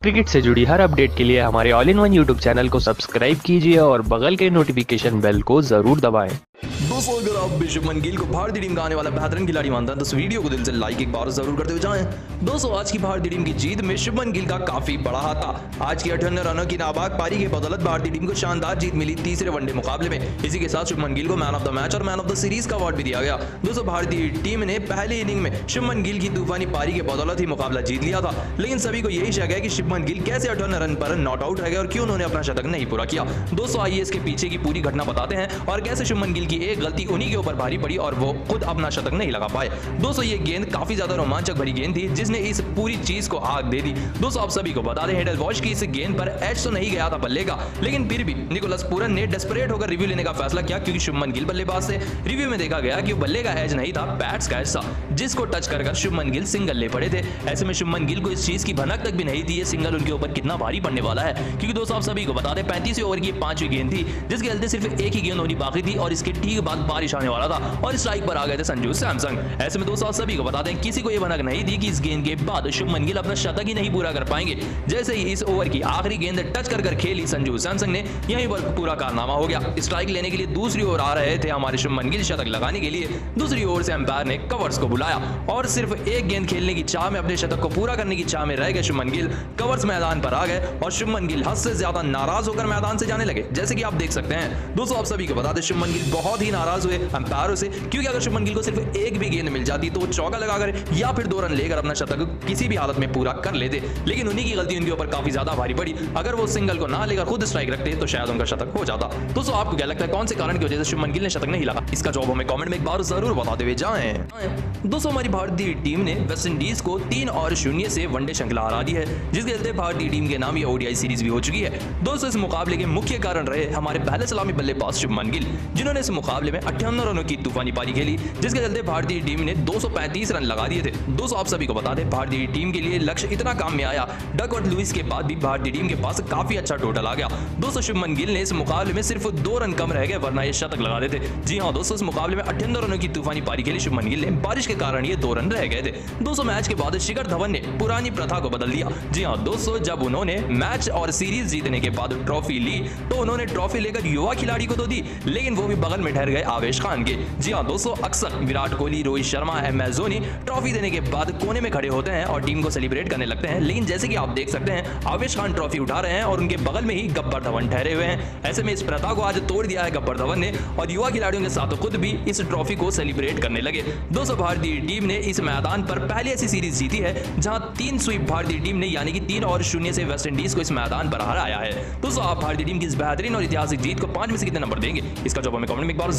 Cricket से जुड़ी हर update के लिए हमारे all in one YouTube channel को सब्सक्राइब कीजिए और बगल के नोटिफिकेशन बेल को जरूर दबाएं। दोस्तों, अगर आप भी शुभमन गिल को भारतीय टीम का आने वाला बेहतरीन खिलाड़ी मानते हैं तो इस वीडियो को दिल से लाइक एक बार जरूर करते हुए जाएं। दोस्तों, आज की भारतीय टीम की जीत में शुभमन गिल का काफी बड़ा हाथ था। आज की 58 रनों की नाबाद पारी के बदौलत भारतीय टीम को शानदार जीत मिली तीसरे वनडे मुकाबले में। इसी के साथ शुभमन गिल को मैन ऑफ द मैच और मैन ऑफ द सीरीज का अवार्ड भी दिया गया। दोस्तों, भारतीय टीम ने पहले इनिंग में शुभमन गिल की तूफानी पारी के बदौलत ही मुकाबला जीत लिया था, लेकिन सभी को यही शक है कि शुभमन गिल कैसे 58 रन पर नॉट आउट रह गए और क्यों उन्होंने अपना शतक नहीं पूरा किया। दोस्तों, आइए इसके पीछे की पूरी घटना बताते हैं और कैसे शुभमन गिल की एक गलती उन्हीं के ऊपर भारी पड़ी और वो खुद अपना शतक नहीं लगा पाए। दोस्तों, ये गेंद काफी ज्यादा रोमांचक भरी गेंद थी जिसने इस पूरी चीज को आग दे दी। दोस्तों, आप सभी को बता दें, हेडल वॉश की इस गेंद पर एज तो नहीं गया था बल्ले का, लेकिन फिर भी निकोलस पूरन ने डेस्परेट होकर रिव्यू लेने का फैसला किया क्योंकि शुभमन गिल बल्लेबाज से रिव्यू में देखा गया कि बल्ले का एज नहीं था, बैट्स का एज था, जिसको टच कर शुभमन गिल सिंगल ले पड़े थे। ऐसे में शुभमन गिल को इस चीज की भनक तक भी नहीं थी ये सिंगल उनके ऊपर कितना भारी पड़ने वाला है, क्योंकि दोस्तों आप सभी को बता दें 35 ओवर की 5वीं गेंद थी जिसके चलते सिर्फ एक ही गेंद होनी बाकी थी और इसके ठीक बाद बारिश आने वाला था और स्ट्राइक पर आ गए थे संजू सैमसन। ऐसे में दोस्तों आप सभी को बता दें, किसी को यह भनक नहीं थी कि इस गेंद के बाद शुभमन गिल अपना शतक ही नहीं पूरा कर पाएंगे। जैसे ही इस ओवर की आखिरी गेंद टच कर खेली संजू सैमसन ने, यहीं पर पूरा कारनामा हो गया। स्ट्राइक लेने के लिए दूसरी ओर आ रहे थे हमारे शुभमन गिल शतक लगाने के लिए। दूसरी ओर से अंपायर ने कवर्स को बुलाया और सिर्फ एक गेंद खेलने की चाह में अपने शतक को पूरा करने की चाह में रह गए शुभमन गिल। कवर्स मैदान पर आ गए और शुभमन गिल हद से ज्यादा नाराज होकर मैदान से जाने लगे, जैसे कि आप देख सकते हैं। दोस्तों, आप सभी को बता दें, शुभमन गिल बहुत ही नाराज हुए अंपायरों से, क्योंकि अगर शुभमन गिल को सिर्फ एक भी गेंद मिल जाती तो वो चौका लगाकर या फिर 2 रन लेकर अपना शतक किसी भी हालत में पूरा कर लेते, लेकिन उन्हीं की गलती उनके ऊपर काफी ज्यादा भारी पड़ी। अगर वो सिंगल को ना लेकर खुद स्ट्राइक रखते तो शायद उनका शतक हो जाता। दोस्तों, आपको क्या लगता है कौन से कारण की वजह से शुभमन गिल ने शतक नहीं लगा? इसका जवाब हमें कमेंट में एक बार जरूर बताते हुए जाएं। दोस्तों, हमारी भारतीय टीम ने वेस्ट इंडीज को 3-0 से वनडे श्रृंखला हरा दी है, जिसके चलते भारतीय टीम के नाम ये ओडीआई सीरीज भी हो चुकी है। दोस्तों, इस मुकाबले के मुख्य कारण रहे हमारे पहले सलामी बल्लेबाज शुभमन गिल, जिन्होंने इस मुकाबले में 58 रनों की तूफानी पारी खेली, जिसके चलते भारतीय टीम ने 235 रन लगा दिए थे। दोस्तों, आप सभी को बता दें, भारतीय टीम के लिए लक्ष्य इतना काम में आया, डकवर्थ लुईस के बाद भी भारतीय टीम के पास काफी अच्छा टोटल आ गया। दोस्तों, शुभमन गिल ने इस मुकाबले में सिर्फ 2 रन कम रह गए, वरना ये शतक लगा देते। जी हां दोस्तों, इस मुकाबले में 58 रनों की तूफानी पारी खेली शुभमन गिल ने, बारिश के कारण ये 2 रन रह गए थे। दोस्तों, मैच के बाद शिखर धवन ने पुरानी प्रथा को बदल दिया। जी हां दोस्तों, जब उन्होंने मैच और सीरीज जीतने के बाद ट्रॉफी ली तो उन्होंने ट्रॉफी लेकर युवा खिलाड़ी को तो दी, लेकिन वो भी बगल में ठहर गए आवेश खान के। जी हां दोस्तों, अक्सर विराट कोहली, रोहित शर्मा, MS धोनी ट्रॉफी देने के बाद कोने में खड़े होते हैं और टीम को सेलिब्रेट करने लगते हैं, लेकिन जैसे कि आप देख सकते हैं आवेश खान ट्रॉफी उठा रहे हैं और उनके बगल में ही गब्बर धवन ठहरे हुए हैं। ऐसे में इस प्रथा को आज तोड़ दिया है गब्बर धवन ने और युवा खिलाड़ियों के साथ खुद भी इस ट्रॉफी को सेलिब्रेट करने लगे। दोस्तों, भारतीय टीम ने इस मैदान पर पहली ऐसी सीरीज जीती है जहां 3 स्वीप भारतीय टीम ने, यानी कि 3-0 से वेस्ट इंडीज को इस मैदान पर हराया है। दोस्तों, आप भारतीय टीम की इस बेहतरीन और ऐतिहासिक जीत को 5 में से कितने नंबर देंगे? इसका जवाब हमें कमेंट में एक बार।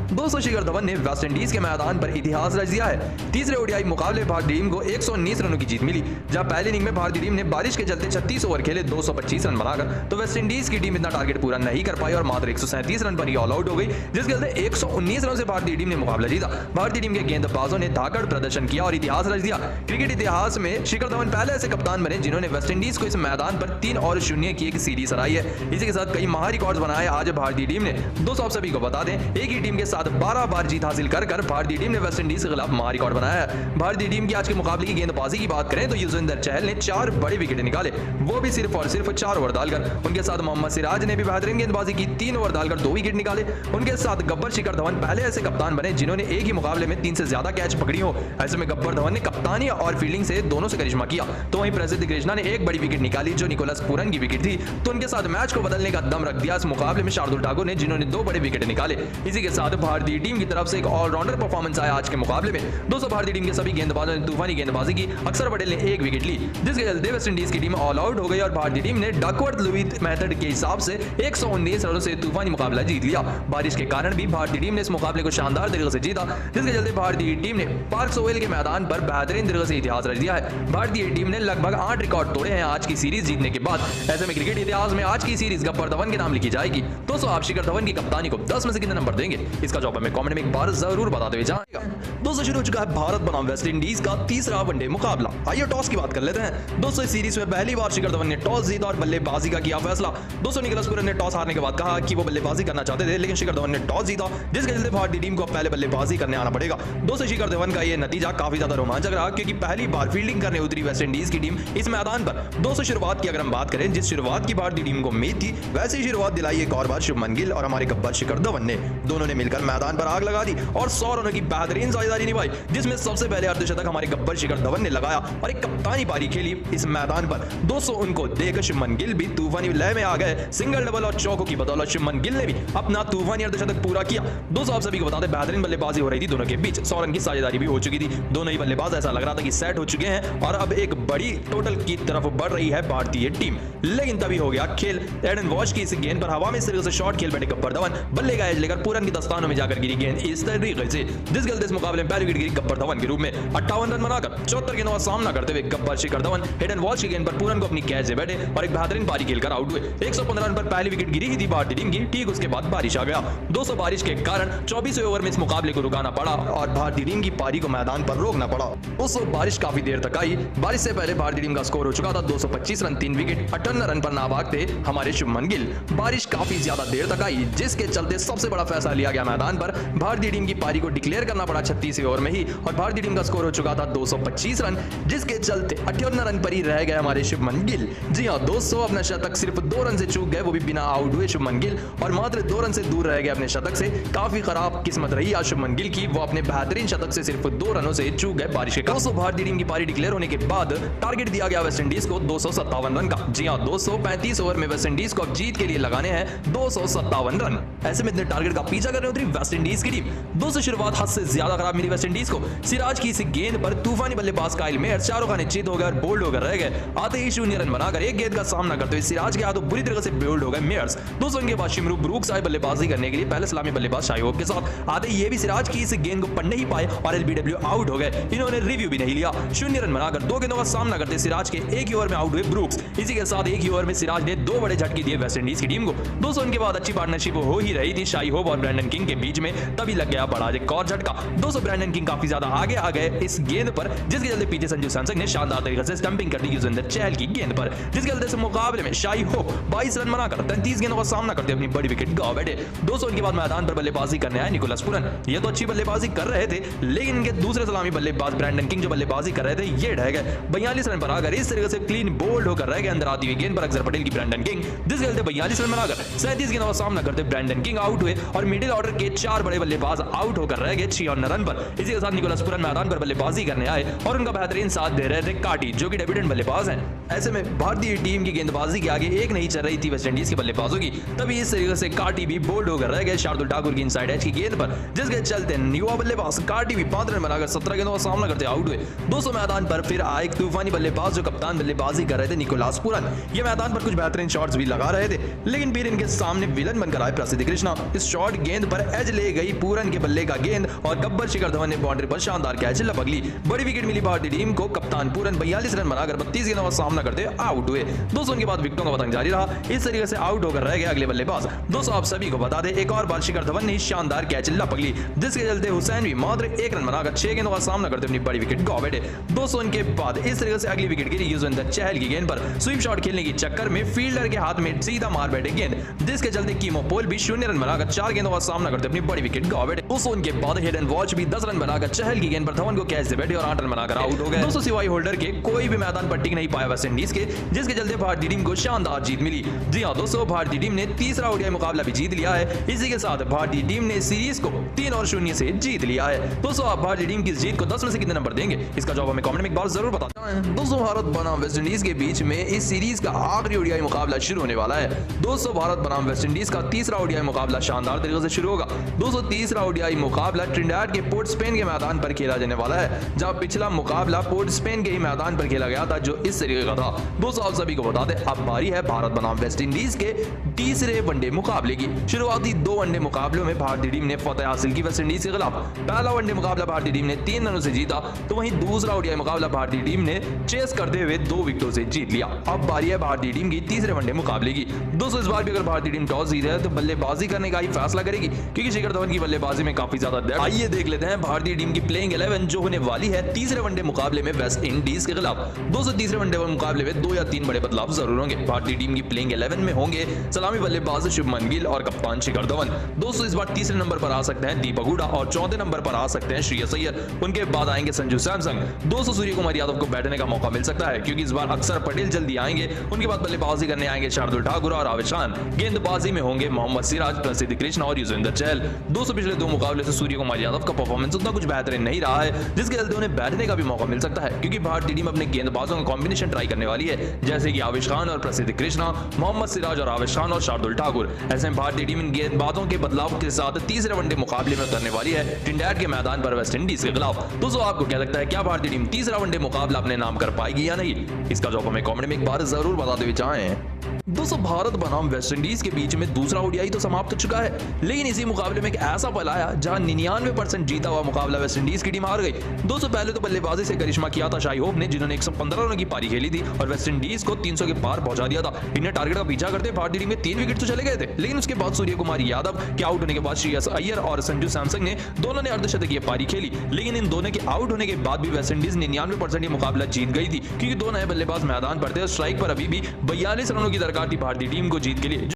दोस्तों, शिखर धवन ने वेस्ट इंडीज के मैदान पर इतिहास रच दिया है। तीसरे ओडीआई मुकाबले भारतीय टीम को 119 रनों की जीत मिली, जहां पहली इनिंग में भारतीय टीम ने बारिश के चलते 36 ओवर खेले 225 रन बनाकर, तो वेस्ट इंडीज की टीम इतना टारगेट पूरा नहीं कर पाई और मात्र 137 रन पर ही ऑल आउट हो गई, जिसके चलते 119 रन से भारतीय टीम ने मुकाबला जीता। भारतीय टीम के गेंदबाजों ने धाकड़ प्रदर्शन किया और इतिहास रच दिया। क्रिकेट इतिहास में शिखर धवन पहले ऐसे कप्तान बने जिन्होंने वेस्ट इंडीज को इस मैदान पर 3-0 की एक सीरीज हराई है। इसी के साथ कई महा रिकॉर्ड्स बनाए आज भारतीय टीम ने। दोस्तों, आप सभी को बता दें, एक ही टीम के साथ 12 बार जीत हासिल कर भारतीय टीम ने वेस्ट इंडीज के खिलाफ महा रिकॉर्ड बनाया है। भारतीय टीम की आज के मुकाबले की गेंदबाजी की बात करें तो युजवेंद्र चहल ने 4 बड़े विकेट निकाले, वो भी सिर्फ और सिर्फ 4 ओवर डालकर। उनके साथ मोहम्मद सिराज ने भी बेहतरीन गेंदबाजी की, 3 ओवर डालकर 2 विकेट निकाले। उनके साथ गब्बर शिखर धवन पहले ऐसे कप्तान बने जिन्होंने एक ही मुकाबले में 3 से ज्यादा कैच पकड़ी हो। ऐसे में गब्बर धवन ने कप्तानी और फील्डिंग से दोनों से करिश्मा किया। तो वहीं प्रसिद्ध कृष्णा ने एक बड़ी विकेट निकाली जो निकोलस पूरन की विकेट थी। तो उनके साथ मैच को बदलने का दम रख दिया इस मुकाबले में शार्दुल ठाकुर ने, जिन्होंने 2 बड़े विकेट निकाले। इसी के साथ भारतीय टीम की तरफ से एक ऑलराउंडर परफॉर्मेंस आया आज के मुकाबले में। दोस्तों, भारतीय टीम के सभी गेंदबाजों ने तूफानी गेंदबाजी की। अक्षर पटेल ने 1 विकेट ली, जिसके चलते वेस्ट इंडीज की टीम ऑल आउट हो गई और भारतीय टीम ने डकवर्थ लुईस मेथड के हिसाब से 119 रनों से तूफानी मुकाबला जीत लिया। बारिश के कारण भी भारतीय टीम ने इस मुकाबले को शानदार तरीके से जीता, जिसके चलते भारतीय टीम ने पार्क सोहेल के मैदान पर बेहतरीन तरीके से इतिहास रच दिया है। भारतीय टीम ने लगभग 8 रिकॉर्ड तोड़े हैं आज की सीरीज जीतने के बाद। ऐसे में क्रिकेट इतिहास में आज की सीरीज गब्बर धवन के नाम लिखी जाएगी। दोस्तों, आप शिखर धवन की कप्तानी को 10 में से कितने नंबर देंगे? देंगे, इसका जवाब हमें कमेंट में एक बार जरूर बताते हुए जाएगा। दोस्तों शुरू हो चुका है भारत बनाम वेस्ट इंडीज का तीसरा वनडे मुकाबला। आइए टॉस की बात कर लेते हैं। दोस्तों इस सीरीज में पहली बार शिखर धवन ने टॉस जीता और बल्लेबाजी का किया फैसला। दोस्तों निकोलस पूरन ने टॉस हारने के बाद कहा कि वो बल्लेबाजी करना चाहते थे, लेकिन शिखर धवन ने टॉस जीता, जिसके चलते भारतीय टीम को पहले बल्लेबाजी करने आना पड़ेगा। दोस्तों शिखर धवन का यह नतीजा काफी ज्यादा रोमांचक रहा, क्योंकि पहली बार फील्डिंग करने उतरी वेस्ट इंडीज की टीम इस मैदान पर। दोस्तों शुरुआत की अगर हम बात करें, जिस शुरुआत की भारतीय टीम को उम्मीद थी, वैसी शुरुआत दिलाई एक और बार शुभमन गिल और हमारे गब्बर शिखर धवन ने। दोनों ने मिलकर मैदान पर आग लगा दी और 100 रनों की बेहतरीन साझेदारी निभाई, जिसमें सबसे पहले अर्धशतक हमारे गब्बर शिखर धवन ने लगाया और एक कप्तानी पारी खेली इस मैदान पर। दोस्तों उनको देख शुभमन गिल भी तूफानी लय में आ गए। सिंगल डबल और चौकों की बदौलत शुभमन गिल ने भी अपना तूफानी अर्धशतक पूरा किया। दोस्तों आप सभी को बता दें, बेहतरीन बल्लेबाजी हो रही थी दोनों के बीच, 100 रन की साझेदारी भी हो चुकी थी। दोनों ही बल्लेबाज ऐसा लग रहा था कि सेट हो चुके हैं और अब एक बड़ी टोटल की तरफ बढ़ रही है भारतीय टीम। लेकिन तभी हो गया खेल। एडन वॉश की इस गेंद पर हवा में इस तरीके से शॉट खेल बैठे गब्बर धवन, बल्ले का एज लेकर पूरन की दस्तानों में जाकर गिरी गेंद इस तरीके से, जिस गलत इस मुकाबले में पहली विकेट गिरी गब्बर धवन के रूप में। 58 रन बनाकर 74 गेंदों का सामना करते हुए गब्बर शिखर धवन एडन वॉश की गेंद पर पूरन को अपनी कैच से बैठे और एक बेहतरीन पारी खेलकर आउट हुए। 115 रन पर पहली विकेट गिरी ही थी भारतीय टीम की। ठीक उसके बाद बारिश आ गया। दोस्तों बारिश के कारण 24वें ओवर में इस मुकाबले को रुकाना पड़ा और भारतीय टीम की पारी को मैदान पर रोकना पड़ा। दोस्तों बारिश काफी देर तक आई। बारिश से पहले भारतीय टीम का स्कोर हो चुका था 225 रन, 3 विकेट, 58 रन पर नाबाद थे हमारे शुभमन गिल। बारिश काफी ज्यादा देर तक आई, जिसके चलते सबसे बड़ा फैसला लिया गया मैदान पर। भारतीय टीम की पारी को डिक्लेयर करना पड़ा 36वें ओवर में ही और भारतीय टीम का स्कोर हो चुका था 225 रन, जिसके चलते 58 रन पर ही रह गए हमारे शुभमन गिल। जी हां दोस्तों, अपना शतक सिर्फ 2 रन से चूक गए, वो भी बिना आउट हुए शुभमन गिल, और मात्र 2 रन से दूर रह गए अपने शतक से। काफी खराब किस्मत रही आज शुभमन गिल की, वो अपने बेहतरीन शतक से सिर्फ 2 रनों से चूक गए बारिश के कारण। दोस्तों भारतीय टीम की पारी डिक्लेयर होने के बाद टारगेट दिया गया वेस्ट इंडीज को 257 रन का। जी हां दोस्तों, 35 ओवर में वेस्ट इंडीज को अब जीत के लिए लगाने हैं 257 रन। ऐसे में इतने टारगेट का पीछा करने उतरी वेस्ट इंडीज की टीम। दोस्तों शुरुआत हद से ज्यादा खराब मिली वेस्ट इंडीज को। सिराज की इस गेंद पर तूफानी बल्लेबाज काइल मेयर चारों खाने चित हो गए और बोल्ड होकर रह गए। आते ही 0 रन बनाकर एक गेंद का सामना करते हुए सिराज के हाथों बुरी तरह से बोल्ड हो गए मेयर्स। दोस्तों इनके बाद शिमरू ब्रूक्स आए बल्लेबाजी करने के लिए, पहले सलामी बल्लेबाज शाही होप के साथ। आते ही ये भी सिराज की इस गेंद को पढ़ नहीं पाए और एलबीडब्ल्यू आउट हो गए। इन्होंने रिव्यू भी नहीं लिया। 0 रन बनाकर 2 गेंदों का सामना करते सिराज के एक ही ओवर में आउट हुए ब्रूक्स। इसी के साथ एक ही ओवर में सिराज ने 2 बड़े झटके दिए वेस्ट इंडीज की टीम को। दोस्तों इनके बाद अच्छी पार्टनरशिप हो ही रही थी शाही होप और ब्रैंडन किंग के बीच में, तभी लग गया बड़ा एक और झटका। दोस्तों ब्रैंडन किंग काफी ज्यादा आगे आ गए इस गेंद पर, जिसके चलते पीछे संजू सैमसन ने शानदार तरीके से स्टंपिंग कर दी युजवेंद्र चहल की गेंद पर, जिसके चलते इस मुकाबले में शाही होप 22 रन बनाकर 33 गेंदों का सामना करते अपनी बड़ी विकेट गंवा बैठे। दोस्तों इनके बाद मैदान पर बल्लेबाजी करने आए निकोलस पूरन। ये तो अच्छी बल्लेबाजी कर रहे थे, लेकिन इनके दूसरे सलामी बल्लेबाज ब्रैंडन किंग जो बल्लेबाजी कर रहे थे ये ढह गए। 42 रन पर आकर इस तरीके से क्लीन बोल्ड होकर रह गए अंदर आती हुई गेंद पर अक्षर पटेल की ब्रैंडन किंग, जिसके चलते 42 रन बनाकर 37 गेंदों का सामना करते ब्रैंडन किंग आउट हुए और मिडिल ऑर्डर के 4 बड़े बल्लेबाज आउट होकर रह गए 56 रन पर। इसी के साथ निकोलस पूरन मैदान पर बल्लेबाजी करने आए और उनका बेहतरीन साथ दे रहे थे काटी, जो कि डेब्यूटेंट बल्लेबाज हैं। ऐसे में भारतीय टीम की गेंदबाजी के आगे एक नहीं चल रही थी वेस्ट इंडीज के बल्लेबाजों की, तभी इस तरीके से काटी भी बोल्ड होकर रह गए शार्दुल ठाकुर की इनसाइड एज की गेंद पर, जिसके चलते युवा बल्लेबाज काटी भी 5 रन बनाकर 17 गेंदों का सामना करते आउट हुए। दोस्तों मैदान पर फिर आए तूफानी बल्लेबाज जो कप्तान बल्लेबाजी कर रहे थे निकोलस पूरन। ये मैदान पर कुछ बेहतरीन शॉट्स भी लगा रहे थे, लेकिन फिर इनके सामने विलन बनकर आए प्रसिद्ध कृष्णा। इस शॉट गेंद पर एज ले गई पूरन के बल्ले का गेंद और गब्बर शिखर धवन ने बाउंड्री पर शानदार कैच लपक ली। बड़ी विकेट मिली भारतीय टीम को। कप्तान पूरन 42 रन बनाकर 32 गेंदों का सामना करते आउट हुए। दोस्तों उनके बाद विकेटों का पतंग जारी रहा। इस तरीके से आउट होकर रह गए अगले बल्लेबाज। दोस्तों आप सभी को बता दें, एक और बार शिखर धवन ने शानदार कैच लपक ली, जिसके चलते हुसैन भी मात्र 1 रन बनाकर 6 गेंदों का सामना करते अपनी बड़ी विकेट गंवा बैठे। दोस्तों उनके बाद इस तरीके से अगली विकेट गिरी युजवेंद्र चहल की गेंद पर। स्वीप शॉट खेलने के चक्कर में फील्डर के हाथ में सीधा मार बैठे गेंद, जिसके चलते कीमो पोल भी 0 रन बनाकर 4 गेंदों का सामना करते अपनी बड़ी विकेट गंवा बैठे। दोस्तों उनके बाद हेड एंड वॉच भी 10 रन बनाकर चहल की गेंद पर धवन को कैच से बैठे और 8 रन बनाकर आउट हो गए। दोस्तों सिवाय होल्डर के कोई भी मैदान पर टिक नहीं पाया वेस्ट इंडीज के, जिसके चलते भारतीय टीम को शानदार जीत मिली। जी हां दोस्तों, भारतीय टीम ने तीसरा ओडीआई मुकाबला भी जीत लिया है। इसी के साथ भारतीय टीम ने सीरीज को 3-0 से जीत लिया है। दोस्तों आप भारतीय टीम की जीत को 10 में से कितने नंबर देंगे, इसका जवाब हमें कमेंट में एक बार जरूर बताएं। दोस्तों भारत बनाम वेस्ट इंडीज के बीच में इस सीरीज का आखिरी ओडीआई मुकाबला शुरू होने वाला है। दोस्तों भारत बनाम वेस्ट इंडीज का तीसरा ओडीआई मुकाबला शानदार तरीके से शुरू होगा। दोस्तों तीसरा ओडीआई मुकाबला ट्रिनिडाद के पोर्ट स्पेन के मैदान पर खेला जाने वाला है, जहां पिछला मुकाबला पोर्ट स्पेन के ही मैदान पर खेला गया था जो इस तरीके का था। दोस्तों आप सभी को बता दें, अब बारी है भारत बनाम वेस्ट इंडीज के तीसरे वनडे मुकाबले की। शुरुआती 2 वनडे मुकाबलों में भारतीय टीम ने फतेह हासिल की वेस्ट इंडीज के खिलाफ। पहला वनडे मुकाबला भारतीय टीम ने 3 रनों से जीता, तो वहीं दूसरा ओडीआई मुकाबला भारतीय टीम ने चेस करते हुए 2 विकेटों से जीत लिया। अब बारी है भारतीय टीम की तीसरे वनडे मुकाबले की। दोस्तों इस बार भी अगर भारतीय टीम टॉस जीते है तो बल्लेबाजी करने का ही फैसला करेगी। करेगी क्योंकि शिखर धवन की बल्लेबाजी में काफी ज्यादा डेप्थ। आइए देख लेते हैं भारतीय टीम की प्लेइंग 11 जो होने वाली है तीसरे वनडे मुकाबले में वेस्ट इंडीज के खिलाफ। दोस्तों तीसरे वनडे मुकाबले में 2 या 3 बड़े बदलाव जरूर होंगे। भारतीय टीम की प्लेइंग 11 में होंगे सलामी बल्लेबाज शुभमन गिल और कप्तान शिखर धवन। दोस्तों इस बार तीसरे नंबर पर आ सकते हैं दीपक हुडा और चौथे नंबर पर आ सकते हैं श्रेयस अय्यर। उनके बाद आएंगे संजू सैमसन। दोस्तों सूर्य कुमार यादव को बैठने का मौका मिल सकता है क्योंकि इस बार अक्षर पटेल जल्दी आएंगे। उनके बाद बल्लेबाजी करने आएंगे शार्दुल ठाकुर और आवेश खान। गेंदबाजी में होंगे मोहम्मद सिराज, प्रसिद्ध कृष्णा और युजवेंद्र चहल। दोस्तों पिछले 2 मुकाबले से सूर्य कुमार यादव का परफॉर्मेंस उतना कुछ बेहतरीन नहीं रहा है जिसके चलते उन्हें बैठने का भी मौका मिल सकता है क्योंकि भारतीय टीम अपने गेंदबाजों का कॉम्बिनेशन ट्राई करने वाली है जैसे कि आवेश खान और प्रसिद्ध कृष्णा, मोहम्मद सिराज और आवेश खान और शार्दुल ठाकुर। ऐसे में भारतीय टीम इन गेंदबाजों के बदलाव के साथ तीसरे वनडे मुकाबले में उतरने वाली है ट्रिनिडाद के मैदान पर वेस्ट इंडीज के खिलाफ। दोस्तों आपको क्या लगता है क्या भारतीय टीम तीसरा वनडे मुकाबला अपने नाम कर पाएगी या नहीं? इसका जवाब हमें कमेंट में एक बार जरूर बताते हुए चाहें। दोस्तों भारत बनाम वेस्ट इंडीज के बीच में दूसरा ओडीआई तो समाप्त हो चुका है लेकिन इसी मुकाबले में एक ऐसा पल आया जहां 99% जीता हुआ मुकाबला वेस्ट इंडीज की टीम हार गई। दोस्तों पहले तो बल्लेबाजी से करिश्मा किया था शाई होप ने जिन्होंने 115 रनों की पारी खेली थी और वेस्ट इंडीज को 300 के पार पहुंचा दिया था। इन्हें टारगेट का पीछा करते भारतीय टीम में 3 विकेट तो चले गए थे लेकिन उसके बाद सूर्य कुमार यादव के आउट होने के बाद श्रेयस अय्यर और संजू सैमसन ने दोनों ने अर्धशतकीय पारी खेली लेकिन इन दोनों के आउट होने के बाद भी वेस्ट इंडीज 99% ये मुकाबला जीत गई थी क्योंकि 2 नए बल्लेबाज मैदान पर थे। स्ट्राइक पर अभी भी 42 रनों की दरकार थी भारतीय टीम को जीत के लिए।